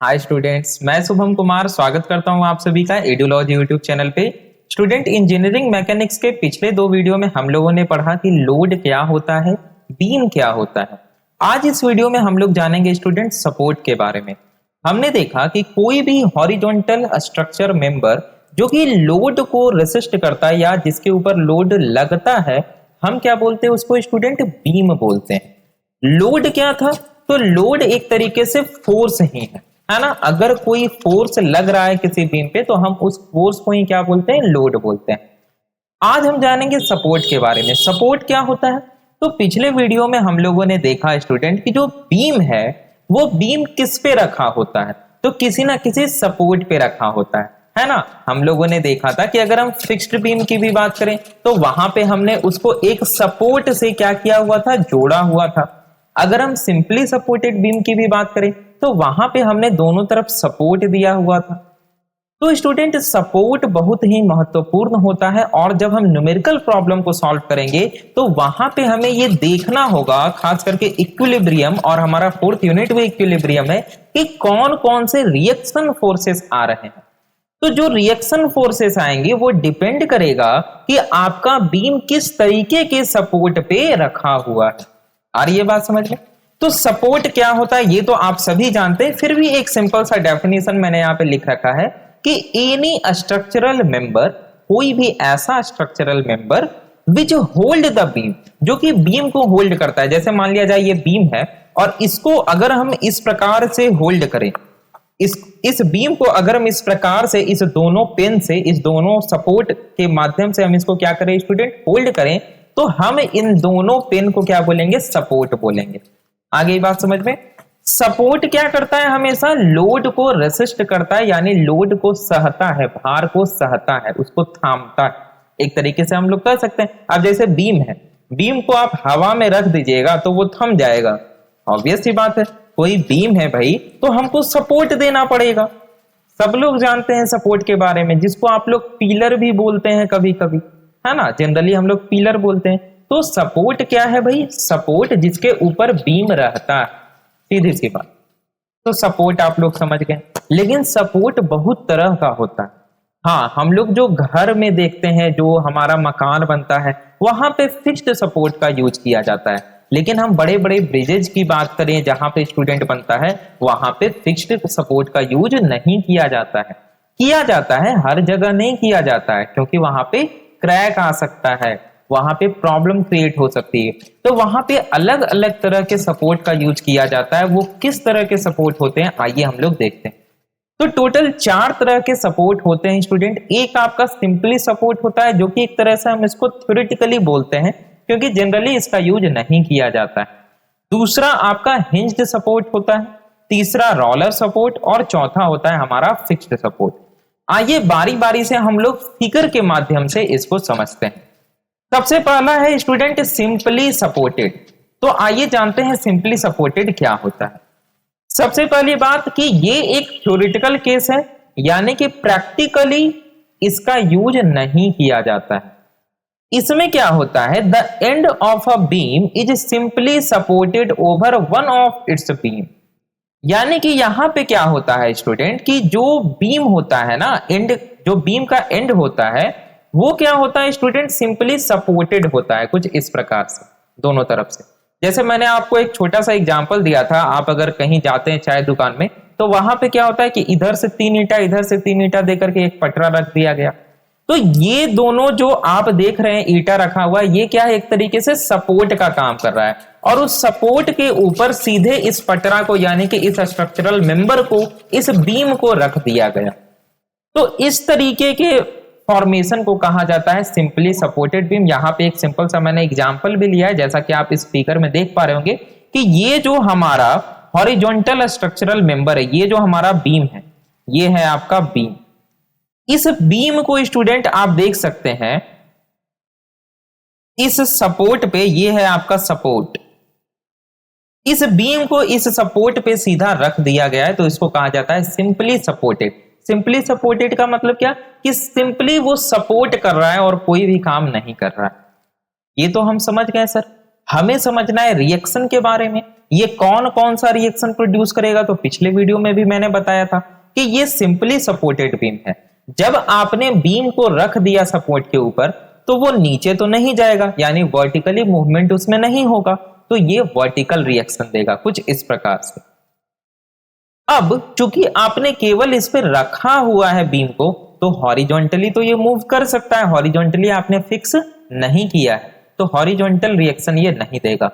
Hi students, मैं शुभम कुमार स्वागत करता हूं आप सभी का एडुलॉजी यूट्यूब चैनल पे। स्टूडेंट, इंजीनियरिंग मैकेनिक्स के पिछले दो वीडियो में हम लोगों ने पढ़ा कि लोड क्या होता है, बीम क्या होता है। आज इस वीडियो में हम लोग जानेंगे स्टूडेंट सपोर्ट के बारे में। हमने देखा कि कोई भी हॉरिजॉन्टल स्ट्रक्चर मेंबर जो कि लोड को रेसिस्ट करता है या जिसके ऊपर लोड लगता है, हम क्या बोलते हैं उसको स्टूडेंट? बीम बोलते हैं। लोड क्या था? तो लोड एक तरीके से फोर्स ही है ना। अगर कोई फोर्स लग रहा है किसी बीम पे तो हम उस फोर्स को ही क्या बोलते हैं? लोड बोलते हैं। आज हम जानेंगे सपोर्ट के बारे में। सपोर्ट क्या होता है? तो पिछले वीडियो में हम लोगों ने देखा स्टूडेंट कि जो बीम है वो बीम किस पे रखा होता है? तो किसी ना किसी सपोर्ट पे रखा होता है ना। हम लोगों ने देखा था कि अगर हम फिक्स्ड बीम की भी बात करें तो वहां पे हमने उसको एक सपोर्ट से क्या किया हुआ था? जोड़ा हुआ था। अगर हम सिंपली सपोर्टेड बीम की भी बात करें तो वहां पे हमने दोनों तरफ सपोर्ट दिया हुआ था। तो स्टूडेंट, सपोर्ट बहुत ही महत्वपूर्ण होता है और जब हम न्यूमेरिकल प्रॉब्लम को सॉल्व करेंगे तो वहां पे हमें ये देखना होगा, खास करके इक्विलिब्रियम, और हमारा फोर्थ यूनिट भी इक्विलिब्रियम है, कि कौन कौन से रिएक्शन फोर्सेस आ रहे हैं। तो जो रिएक्शन फोर्सेस आएंगे वो डिपेंड करेगा कि आपका बीम किस तरीके के सपोर्ट पे रखा हुआ है। आ रही है बात समझ में? तो सपोर्ट क्या होता है ये तो आप सभी जानते हैं, फिर भी एक सिंपल सा डेफिनेशन मैंने यहां पे लिख रखा है कि एनी स्ट्रक्चरल मेंबर, कोई भी ऐसा structural member which hold the beam, जो कि बीम को होल्ड करता है। जैसे मान लिया जाए ये बीम है और इसको अगर हम इस प्रकार से होल्ड करें, इस बीम को अगर हम इस प्रकार से इस दोनों पेन से, इस दोनों सपोर्ट के माध्यम से हम इसको क्या करें स्टूडेंट? होल्ड करें, तो हम इन दोनों पेन को क्या बोलेंगे? सपोर्ट बोलेंगे। आगे बात समझ में? सपोर्ट क्या करता है? हमेशा लोड को रेसिस्ट करता है, यानी लोड को सहता है, भार को सहता है, उसको थामता है। एक तरीके से हम लोग कह सकते हैं। अब जैसे बीम है, बीम को आप हवा में रख दीजिएगा तो वो थम जाएगा। ऑब्वियस सी बात है, कोई बीम है भाई तो हमको सपोर्ट देना पड़ेगा। सब लोग जानते हैं सपोर्ट के बारे में, जिसको आप लोग पिलर भी बोलते हैं कभी कभी, है ना। जनरली हम लोग पिलर बोलते हैं। तो सपोर्ट क्या है भाई? सपोर्ट जिसके ऊपर बीम रहता है, सीधी सी बात। तो सपोर्ट आप लोग समझ गए। लेकिन सपोर्ट बहुत तरह का होता है। हाँ, हम लोग जो घर में देखते हैं, जो हमारा मकान बनता है, वहां पे फिक्स्ड सपोर्ट का यूज किया जाता है। लेकिन हम बड़े बड़े ब्रिजेज की बात करें जहां पे स्टूडेंट बनता है, वहां पे फिक्स्ड सपोर्ट का यूज नहीं किया जाता है। किया जाता है, हर जगह नहीं किया जाता है, क्योंकि वहां पे क्रैक आ सकता है, वहां पे प्रॉब्लम क्रिएट हो सकती है। तो वहां पे अलग अलग तरह के सपोर्ट का यूज किया जाता है। वो किस तरह के सपोर्ट होते हैं आइए हम लोग देखते हैं। तो टोटल 4 तरह के सपोर्ट होते हैं स्टूडेंट। एक आपका सिंपली सपोर्ट होता है, जो कि एक तरह से हम इसको थ्योरेटिकली बोलते हैं, क्योंकि जनरली इसका यूज नहीं किया जाता है। दूसरा आपका हिंज्ड सपोर्ट होता है, तीसरा रोलर सपोर्ट, और चौथा होता है हमारा फिक्स्ड सपोर्ट। आइए बारी बारी से हम लोग फिगर के माध्यम से इसको समझते हैं। सबसे पहला है स्टूडेंट सिंपली सपोर्टेड। तो आइए जानते हैं सिंपली सपोर्टेड क्या होता है। सबसे पहली बात कि ये एक थ्योरेटिकल केस है, यानी कि प्रैक्टिकली इसका यूज नहीं किया जाता है। इसमें क्या होता है? The end of a beam is simply supported over one of its beam. यानी कि यहां पे क्या होता है स्टूडेंट कि जो बीम होता है ना, एंड, जो बीम का एंड होता है वो क्या होता है स्टूडेंट? सिंपली सपोर्टेड होता है, कुछ इस प्रकार से दोनों तरफ से। जैसे मैंने आपको एक छोटा सा एग्जांपल दिया था, आप अगर कहीं जाते हैं चाय दुकान में तो वहां पे क्या होता है कि इधर से 3 ईंटा, इधर से 3 ईंटा देकर के एक पटरा रख दिया गया। तो ये दोनों जो आप देख रहे हैं ईंटा रखा हुआ है, ये क्या है? एक तरीके से सपोर्ट का काम कर रहा है, और उस सपोर्ट के ऊपर सीधे इस पटरा को, यानी कि इस स्ट्रक्चरल मेंबर को, इस बीम को रख दिया गया। तो इस तरीके के फॉर्मेशन को कहा जाता है सिंपली सपोर्टेड बीम। यहां पे एक सिंपल सा मैंने एग्जांपल भी लिया है, जैसा कि आप इस फिगर में देख पा रहे होंगे कि ये जो हमारा हॉरिजॉन्टल स्ट्रक्चरल मेंबर है, ये जो हमारा बीम है, ये है आपका बीम। इस बीम को स्टूडेंट आप देख सकते हैं, इस सपोर्ट पे, ये है आपका सपोर्ट, इस बीम को इस सपोर्ट पे सीधा रख दिया गया है, तो इसको कहा जाता है सिंपली सपोर्टेड। सिंपली सपोर्टेड का मतलब क्या? कि सिंपली वो सपोर्ट कर रहा है और कोई भी काम नहीं कर रहा है। ये तो हम समझ गए सर। हमें समझना है रिएक्शन के बारे में। ये कौन कौन सा रिएक्शन प्रोड्यूस करेगा, तो पिछले वीडियो में भी मैंने बताया था कि ये सिंपली सपोर्टेड बीम है। जब आपने बीम को रख दिया सपोर्ट के ऊपर तो वो नीचे तो नहीं जाएगा, यानी वर्टिकली मूवमेंट उसमें नहीं होगा, तो ये वर्टिकल रिएक्शन देगा कुछ इस प्रकार से। अब चूंकि आपने केवल इस पे रखा हुआ है बीम को, तो हॉरिजॉन्टली तो ये मूव कर सकता है, हॉरिजॉन्टली आपने फिक्स नहीं किया है तो हॉरिजॉन्टल रिएक्शन ये नहीं देगा।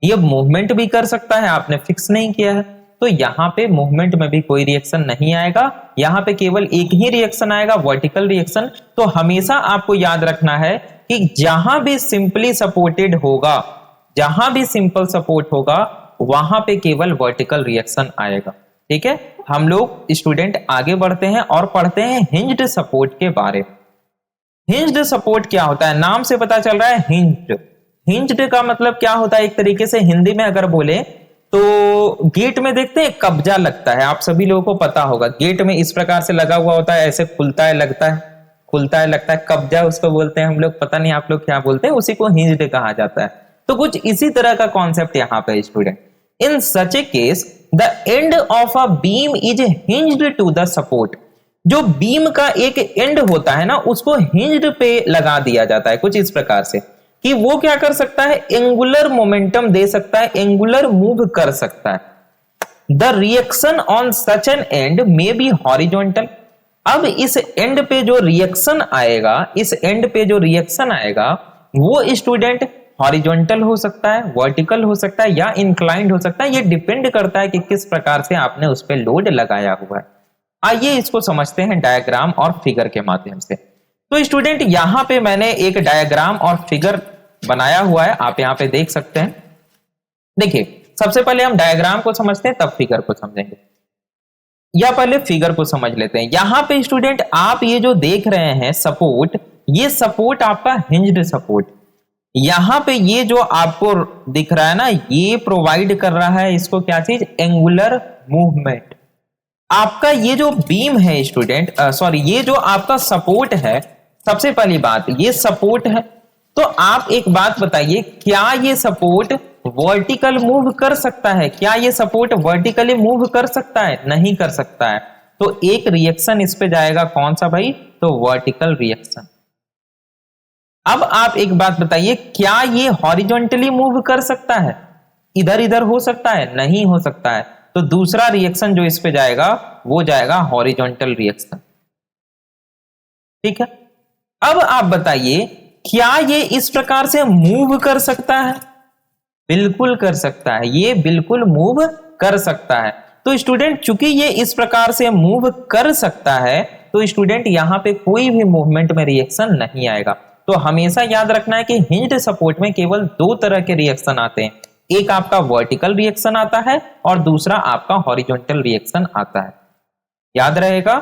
ये मूवमेंट भी कर सकता है, आपने फिक्स नहीं किया है, तो यहाँ पे मूवमेंट में भी कोई रिएक्शन नहीं आएगा, यहाँ पे केवल एक ही रिएक्शन आएगा, वर्टिकल रिएक्शन। तो हमेशा आपको याद रखना है कि जहां भी सिंपली सपोर्टेड होगा, जहां भी सिंपल सपोर्ट होगा, वहां पे केवल वर्टिकल रिएक्शन आएगा। ठीक है, हम लोग स्टूडेंट आगे बढ़ते हैं और पढ़ते हैं हिंज्ड सपोर्ट के बारे में। हिंज्ड सपोर्ट क्या होता है, नाम से पता चल रहा है हिंज्ड। हिंज्ड का मतलब क्या होता है, एक तरीके से हिंदी में अगर बोले तो गेट में देखते हैं कब्जा लगता है, आप सभी लोगों को पता होगा, गेट में इस प्रकार से लगा हुआ होता है, ऐसे खुलता है लगता है, खुलता है लगता है, कब्जा उसको बोलते हैं हम लोग, पता नहीं आप लोग क्या बोलते हैं, उसी को हिंज्ड कहा जाता है। तो कुछ इसी तरह का कॉन्सेप्ट यहाँ पे student, in such a case the end of a beam is hinged to the support. जो बीम का एक एंड होता है ना, उसको हिंज्ड पे लगा दिया जाता है कुछ इस प्रकार से कि वो क्या कर सकता है, एंगुलर मोमेंटम दे सकता है, एंगुलर मूव कर सकता है। The reaction on such an and may be horizontal. अब इस एंड पे जो रिएक्शन आएगा, इस एंड पे जो रिएक्शन आएगा वो स्टूडेंट हॉरिजॉन्टल हो सकता है, वर्टिकल हो सकता है या इंक्लाइंड हो सकता है, ये डिपेंड करता है कि किस प्रकार से आपने उस पर लोड लगाया हुआ है। आइए इसको समझते हैं डायग्राम और फिगर के माध्यम से। तो स्टूडेंट यहां पे मैंने एक डायग्राम और फिगर बनाया हुआ है, आप यहां पे देख सकते हैं। देखिए सबसे पहले हम डायग्राम को समझते हैं तब फिगर को समझेंगे, या पहले फिगर को समझ लेते हैं। यहां पे स्टूडेंट आप ये जो देख रहे हैं सपोर्ट, ये सपोर्ट आपका हिंज्ड सपोर्ट, यहां पे ये जो आपको दिख रहा है ना, ये प्रोवाइड कर रहा है इसको क्या चीज, एंगुलर मूवमेंट। आपका ये जो बीम है स्टूडेंट, सॉरी ये जो आपका सपोर्ट है, सबसे पहली बात ये सपोर्ट है, तो आप एक बात बताइए, क्या ये सपोर्ट वर्टिकल मूव कर सकता है, क्या ये सपोर्ट वर्टिकली मूव कर सकता है, नहीं कर सकता है। तो एक रिएक्शन इस पे जाएगा, कौन सा भाई, तो वर्टिकल रिएक्शन। अब आप एक बात बताइए, क्या ये हॉरिजॉन्टली मूव कर सकता है, इधर इधर हो सकता है, नहीं हो सकता है। तो दूसरा रिएक्शन जो इस पे जाएगा वो जाएगा हॉरिजॉन्टल रिएक्शन। ठीक है, अब आप बताइए क्या ये इस प्रकार से मूव कर सकता है, बिल्कुल कर सकता है, ये बिल्कुल मूव कर सकता है। तो स्टूडेंट चूंकि ये इस प्रकार से मूव कर सकता है, तो स्टूडेंट यहां पे कोई भी मूवमेंट में रिएक्शन नहीं आएगा। तो हमेशा याद रखना है कि हिंज्ड सपोर्ट में केवल दो तरह के रिएक्शन आते हैं, एक आपका वर्टिकल रिएक्शन आता है और दूसरा आपका हॉरिजॉन्टल रिएक्शन आता है। याद रहेगा,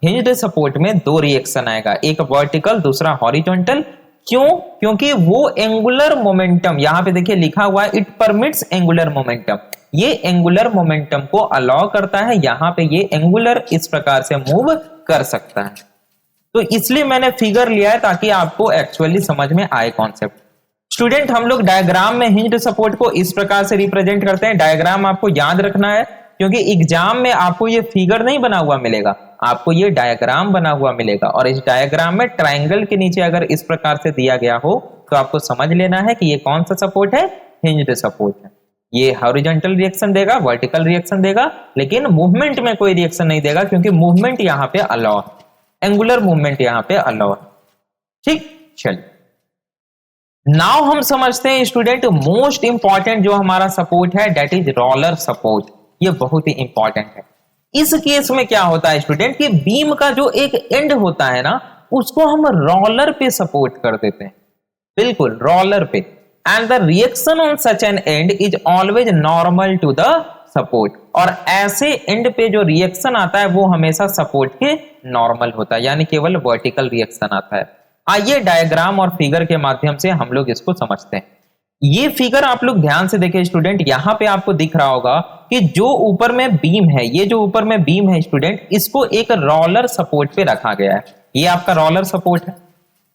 हिंज्ड सपोर्ट में दो रिएक्शन आएगा, एक वर्टिकल दूसरा हॉरिजॉन्टल। क्यों, क्योंकि वो एंगुलर मोमेंटम, यहां पे देखिए लिखा हुआ है इट परमिट्स एंगुलर मोमेंटम, ये एंगुलर मोमेंटम को अलाउ करता है, यहां पे ये एंगुलर इस प्रकार से मूव कर सकता है। तो इसलिए मैंने फिगर लिया है ताकि आपको एक्चुअली समझ में आए कॉन्सेप्ट। स्टूडेंट हम लोग डायग्राम में हिंज्ड सपोर्ट को इस प्रकार से रिप्रेजेंट करते हैं। डायग्राम आपको याद रखना है क्योंकि एग्जाम में आपको ये फिगर नहीं बना हुआ मिलेगा, आपको ये डायग्राम बना हुआ मिलेगा, और इस डायग्राम में ट्रायंगल के नीचे अगर इस प्रकार से दिया गया हो तो आपको समझ लेना है कि ये कौन सा सपोर्ट है, हिंज्ड सपोर्ट है। ये हॉरिजॉन्टल रिएक्शन देगा, वर्टिकल रिएक्शन देगा, लेकिन मूवमेंट में कोई रिएक्शन नहीं देगा क्योंकि मूवमेंट यहां पे अलाउ है, एंगुलर मूवमेंट यहां पे अलाउ है। ठीक, चलिए नाउ हम समझते हैं स्टूडेंट मोस्ट इंपॉर्टेंट जो हमारा सपोर्ट है, दैट इज रोलर सपोर्ट। ये बहुत ही इंपॉर्टेंट है। इस केस में क्या होता है स्टूडेंट कि बीम का जो एक एंड होता है ना, उसको हम रोलर पे सपोर्ट कर देते हैं, बिल्कुल रोलर पे, and the reaction on such an end is always normal to the support. और ऐसे एंड पे जो रिएक्शन आता है वो हमेशा सपोर्ट के नॉर्मल होता है, यानी केवल वर्टिकल रिएक्शन आता है। आइए डायग्राम और फिगर के माध्यम से हम लोग इसको समझते हैं। ये फिगर आप लोग ध्यान से देखें स्टूडेंट, यहां पे आपको दिख रहा होगा कि जो ऊपर में बीम है, ये जो ऊपर में बीम है स्टूडेंट, इसको एक रोलर सपोर्ट पे रखा गया है। ये आपका रोलर सपोर्ट है,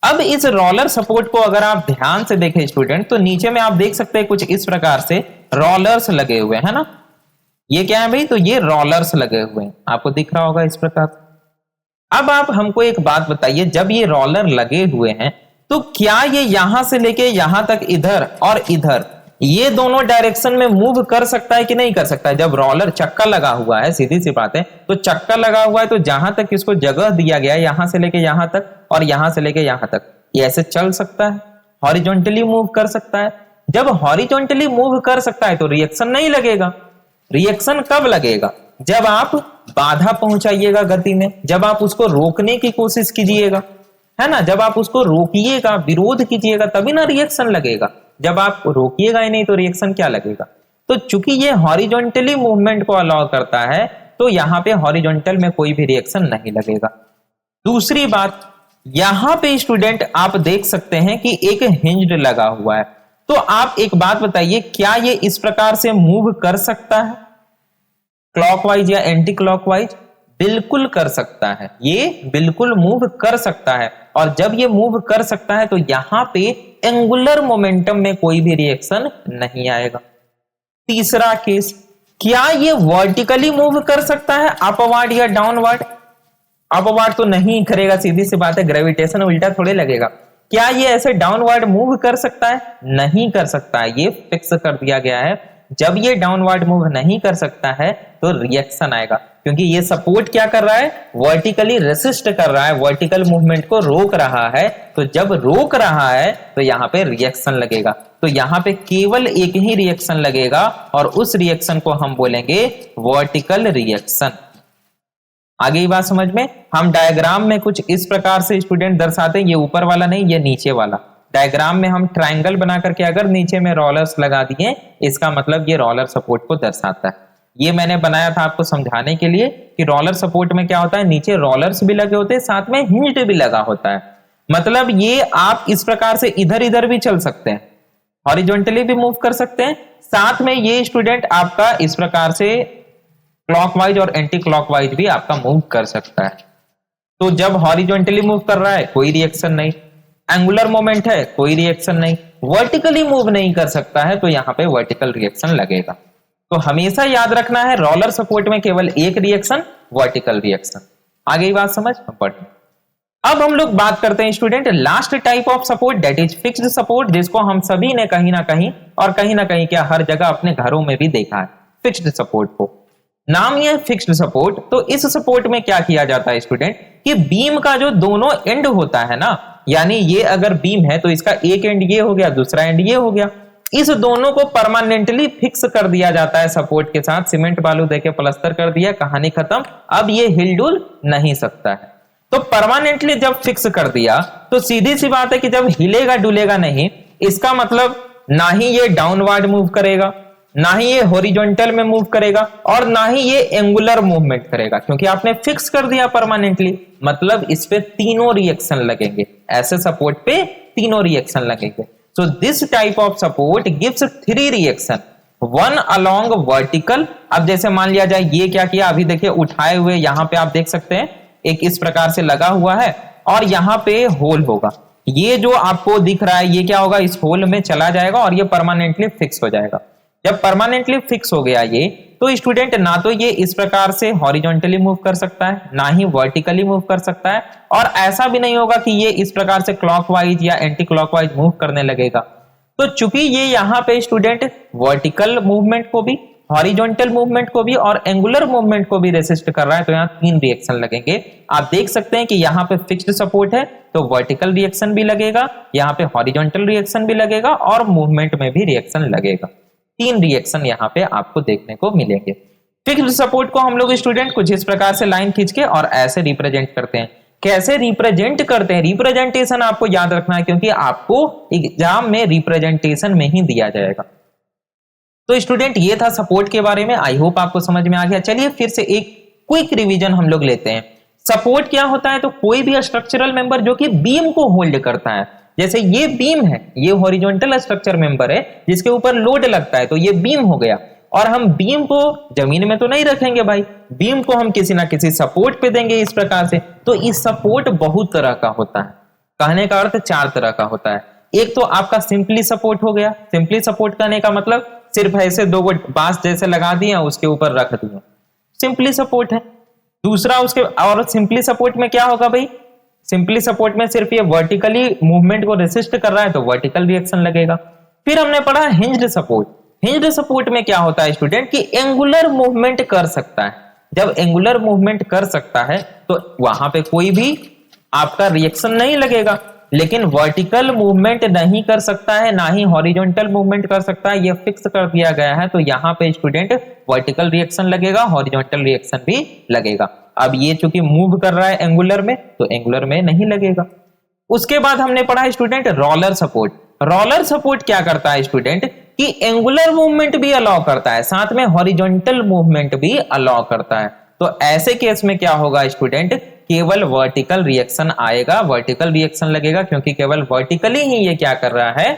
अब इस रोलर सपोर्ट को अगर आप ध्यान से देखें स्टूडेंट, तो नीचे में आप देख सकते हैं कुछ इस प्रकार से रोलर्स लगे हुए हैं ना। ये क्या है भाई, तो ये रोलर्स लगे हुए हैं, आपको दिख रहा होगा इस प्रकार। अब आप हमको एक बात बताइए, जब ये रोलर लगे हुए हैं तो क्या ये यहां से लेके यहां तक, इधर और इधर, ये दोनों डायरेक्शन में मूव कर सकता है कि नहीं कर सकता है? जब रोलर चक्का लगा हुआ है, सीधी सी बात है, तो चक्का लगा हुआ है तो जहां तक इसको जगह दिया गया है, यहां से लेके यहां तक और यहां से लेके यहां तक, ये ऐसे चल सकता है, हॉरिजॉन्टली मूव कर सकता है। जब हॉरिजॉन्टली मूव कर सकता है तो रिएक्शन नहीं लगेगा। रिएक्शन कब लगेगा? जब आप बाधा पहुंचाइएगा गति में, जब आप उसको रोकने की कोशिश कीजिएगा, है ना, जब आप उसको रोकिएगा, विरोध कीजिएगा, तभी ना रिएक्शन लगेगा। जब आप रोकिएगा ही नहीं तो रिएक्शन क्या लगेगा? तो चूंकि ये हॉरिजॉन्टली मूवमेंट को अलाउ करता है तो यहां पे हॉरिजॉन्टल में कोई भी रिएक्शन नहीं लगेगा। दूसरी बात, यहां पे स्टूडेंट आप देख सकते हैं कि एक हिंज लगा हुआ है, तो आप एक बात बताइए, क्या ये इस प्रकार से मूव कर सकता है क्लॉकवाइज या एंटी क्लॉकवाइज? बिल्कुल कर सकता है, ये बिल्कुल मूव कर सकता है। और जब ये मूव कर सकता है तो यहां पे एंगुलर मोमेंटम में कोई भी रिएक्शन नहीं आएगा। तीसरा केस, क्या ये वर्टिकली मूव कर सकता है अपवर्ड या डाउनवर्ड? अपवर्ड तो नहीं करेगा, सीधी सी बात है, ग्रेविटेशन उल्टा थोड़े लगेगा। क्या ये ऐसे डाउनवर्ड मूव कर सकता है? नहीं कर सकता है, ये फिक्स कर दिया गया है। जब ये डाउनवर्ड मूव नहीं कर सकता है तो रिएक्शन आएगा, क्योंकि ये सपोर्ट क्या कर रहा है, वर्टिकली रेसिस्ट कर रहा है, वर्टिकल मूवमेंट को रोक रहा है। तो जब रोक रहा है तो यहां पे रिएक्शन लगेगा। तो यहां पे केवल एक ही रिएक्शन लगेगा और उस रिएक्शन को हम बोलेंगे वर्टिकल रिएक्शन। आगे ये बात समझ में? हम डायग्राम में कुछ इस प्रकार से स्टूडेंट दर्शाते हैं, ये ऊपर वाला नहीं, ये नीचे वाला। डायग्राम में हम ट्रायंगल बना करके अगर नीचे में रोलर्स लगा दिए, इसका मतलब ये रोलर सपोर्ट को दर्शाता है। ये मैंने बनाया था आपको समझाने के लिए कि रोलर सपोर्ट में क्या होता है, नीचे रोलर्स भी लगे होते हैं, साथ में हिंज भी लगा होता है। मतलब ये आप इस प्रकार से इधर इधर भी चल सकते हैं, हॉरिजॉन्टली भी मूव कर सकते हैं, साथ में ये स्टूडेंट आपका इस प्रकार से क्लॉकवाइज और एंटी क्लॉकवाइज भी आपका मूव कर सकता है। तो जब हॉरिजॉन्टली मूव कर रहा है कोई रिएक्शन नहीं, एंगुलर मोमेंट है कोई रिएक्शन नहीं, वर्टिकली मूव नहीं कर सकता है तो यहां पे वर्टिकल रिएक्शन लगेगा। तो हमेशा याद रखना है, रोलर सपोर्ट में केवल एक रिएक्शन, वर्टिकल रिएक्शन। आगे ही बात समझ पढ़े। अब हम लोग बात करते हैं student last type of support, that is fixed support, जिसको हम सभी ने कहीं ना कहीं क्या हर जगह अपने घरों में भी देखा है, फिक्स्ड सपोर्ट को। नाम ये फिक्स्ड सपोर्ट। तो इस सपोर्ट में क्या किया जाता है स्टूडेंट, कि बीम का जो दोनों एंड होता है ना, यानी ये अगर बीम है तो इसका एक एंड ये हो गया, दूसरा एंड ये हो गया, इस दोनों को परमानेंटली फिक्स कर दिया जाता है सपोर्ट के साथ। सीमेंट बालू देके प्लास्टर कर दिया, कहानी खत्म, अब ये हिलडुल नहीं सकता है। तो परमानेंटली जब फिक्स कर दिया तो सीधी सी बात है कि जब हिलेगा डुलेगा नहीं, इसका मतलब ना ही ये डाउनवर्ड मूव करेगा, ना ही ये हॉरिजॉन्टल में मूव करेगा, और ना ही ये एंगुलर मूवमेंट करेगा, क्योंकि आपने फिक्स कर दिया परमानेंटली। मतलब इस पे तीनों रिएक्शन लगेंगे, ऐसे सपोर्ट पे तीनों रिएक्शन लगेंगे। So this type of support gives 3 reaction, 1 along vertical. अब जैसे मान लिया जाए ये क्या किया, अभी देखिए उठाए हुए यहां पे आप देख सकते हैं एक इस प्रकार से लगा हुआ है, और यहां पे होल होगा, ये जो आपको दिख रहा है ये क्या होगा, इस होल में चला जाएगा और ये परमानेंटली फिक्स हो जाएगा। जब परमानेंटली फिक्स हो गया ये, तो स्टूडेंट ना तो ये इस प्रकार से हॉरिजॉन्टली मूव कर सकता है, ना ही वर्टिकली मूव कर सकता है, और ऐसा भी नहीं होगा कि ये इस प्रकार से क्लॉकवाइज या एंटी क्लॉकवाइज मूव करने लगेगा। तो चूंकि ये यहाँ पे स्टूडेंट वर्टिकल मूवमेंट को भी, हॉरिजॉन्टल मूवमेंट को भी और एंगुलर मूवमेंट को भी रेसिस्ट कर रहा है, तो यहाँ 3 रिएक्शन लगेंगे। आप देख सकते हैं कि यहाँ पे फिक्स्ड सपोर्ट है तो वर्टिकल रिएक्शन भी लगेगा, यहाँ पे हॉरिजॉन्टल रिएक्शन भी लगेगा और मूवमेंट में भी रिएक्शन लगेगा। 3 रिएक्शन यहाँ पे आपको देखने को मिलेंगे। फिक्स्ड सपोर्ट को हम लोग स्टूडेंट कुछ इस प्रकार से लाइन खींच के और ऐसे रिप्रेजेंट करते हैं। कैसे रिप्रेजेंट करते हैं, रिप्रेजेंटेशन आपको याद रखना है, क्योंकि आपको एग्जाम में रिप्रेजेंटेशन में ही दिया जाएगा। तो स्टूडेंट ये था सपोर्ट के बारे में, आई होप आपको समझ में आ गया। चलिए फिर से एक क्विक रिवीजन हम लोग लेते हैं। सपोर्ट क्या होता है, तो कोई भी स्ट्रक्चरल मेंबर जो कि बीम को होल्ड करता है, जैसे ये बीम है, ये हॉरिजॉन्टल स्ट्रक्चर मेंबर है जिसके ऊपर लोड लगता है, तो ये बीम हो गया। और हम बीम को जमीन में तो नहीं रखेंगे भाई, बीम को हम किसी ना किसी सपोर्ट पे देंगे इस प्रकार से। तो इस सपोर्ट बहुत तरह का होता है, कहने का अर्थ चार तरह का होता है। एक तो आपका सिंपली सपोर्ट हो गया। सिंपली सपोर्ट करने का मतलब सिर्फ ऐसे दो बांस जैसे लगा दिया, उसके ऊपर रख दिया, सिंपली सपोर्ट है। दूसरा उसके और सिंपली सपोर्ट में क्या होगा भाई, सिंपली सपोर्ट में सिर्फ ये वर्टिकली मूवमेंट को रेसिस्ट कर रहा है तो वर्टिकल रिएक्शन लगेगा। फिर हमने पढ़ा हिंज्ड सपोर्ट। हिंज्ड सपोर्ट में क्या होता है स्टूडेंट कि एंगुलर मूवमेंट कर सकता है। जब एंगुलर मूवमेंट कर सकता है तो वहां पे कोई भी आपका रिएक्शन नहीं लगेगा, लेकिन वर्टिकल मूवमेंट नहीं कर सकता है, ना ही हॉरिजॉन्टल मूवमेंट कर सकता है, ये फिक्स कर दिया गया है। तो यहाँ पे स्टूडेंट वर्टिकल रिएक्शन लगेगा, हॉरिजॉन्टल रिएक्शन भी लगेगा। अब ये चूंकि मूव कर रहा है एंगुलर में तो एंगुलर में नहीं लगेगा। उसके बाद हमने पढ़ा student roller support. Roller support क्या करता है स्टूडेंट कि एंगुलर मूवमेंट भी अलाउ करता है, साथ में हॉरिजॉन्टल मूवमेंट भी अलाउ करता है। तो ऐसे केस में क्या होगा स्टूडेंट, केवल वर्टिकल रिएक्शन आएगा, वर्टिकल रिएक्शन लगेगा, क्योंकि केवल वर्टिकली ही ये क्या कर रहा है,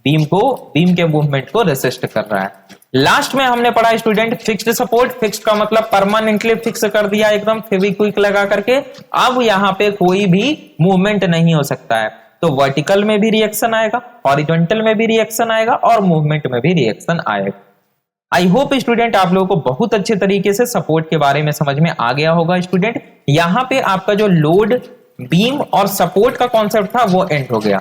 बीम के मूवमेंट को रेसिस्ट कर रहा है। लास्ट में हमने पढ़ा स्टूडेंट फिक्स्ड सपोर्ट। फिक्स्ड का मतलब परमानेंटली फिक्स कर दिया एकदम फेविक्विक लगा करके, अब यहां पे कोई भी मूवमेंट नहीं हो सकता है। तो वर्टिकल में भी रिएक्शन आएगा, हॉरिजॉन्टल में भी रिएक्शन आएगा और मूवमेंट में भी रिएक्शन आएगा। आई होप स्टूडेंट आप लोगों को बहुत अच्छे तरीके से सपोर्ट के बारे में समझ में आ गया होगा। स्टूडेंट यहां पे आपका जो लोड, बीम और सपोर्ट का कॉन्सेप्ट था वो एंड हो गया।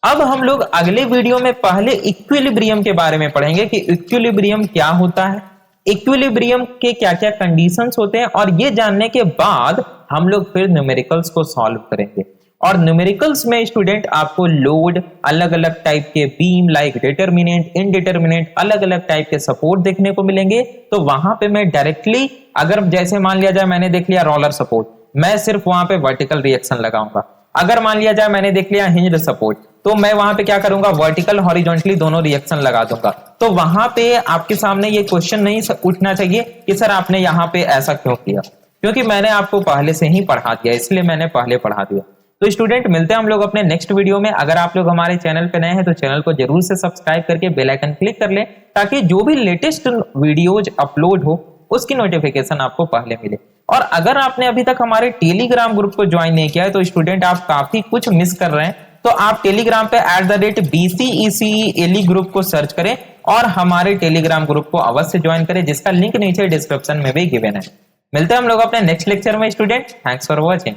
अब हम लोग अगले वीडियो में पहले इक्विलिब्रियम के बारे में पढ़ेंगे कि इक्विलिब्रियम क्या होता है, इक्विलिब्रियम के क्या क्या कंडीशंस होते हैं, और ये जानने के बाद हम लोग फिर न्यूमेरिकल्स को सॉल्व करेंगे। और न्यूमेरिकल्स में स्टूडेंट आपको लोड, अलग अलग टाइप के बीम लाइक डिटरमिनेंट, इनडिटरमिनेंट, अलग अलग टाइप के सपोर्ट देखने को मिलेंगे। तो वहां पे मैं डायरेक्टली, अगर जैसे मान लिया जाए मैंने देख लिया रोलर सपोर्ट, मैं सिर्फ वहां पे वर्टिकल रिएक्शन लगाऊंगा। अगर मान लिया जाए मैंने देख लिया हिंज्ड सपोर्ट, तो मैं वहां पे क्या करूंगा, वर्टिकल हॉरिजॉन्टली दोनों रिएक्शन लगा दूंगा। तो वहां पे आपके सामने ये क्वेश्चन नहीं उठना चाहिए कि सर आपने यहाँ पे ऐसा क्यों किया, क्योंकि मैंने आपको पहले से ही पढ़ा दिया, इसलिए मैंने पहले पढ़ा दिया। तो स्टूडेंट मिलते हैं हम लोग अपने नेक्स्ट वीडियो में। अगर आप लोग हमारे चैनल पे नए हैं तो चैनल को जरूर से सब्सक्राइब करके बेल आइकन क्लिक कर लें, ताकि जो भी लेटेस्ट वीडियोज अपलोड हो उसकी नोटिफिकेशन आपको पहले मिले। और अगर आपने अभी तक हमारे टेलीग्राम ग्रुप को ज्वाइन नहीं किया है तो स्टूडेंट आप काफी कुछ मिस कर रहे हैं। तो आप टेलीग्राम पे @BCECE ग्रुप को सर्च करें और हमारे टेलीग्राम ग्रुप को अवश्य ज्वाइन करें, जिसका लिंक नीचे डिस्क्रिप्शन में भी गिवन है। मिलते हैं हम लोग अपने नेक्स्ट लेक्चर में स्टूडेंट। Thanks for watching.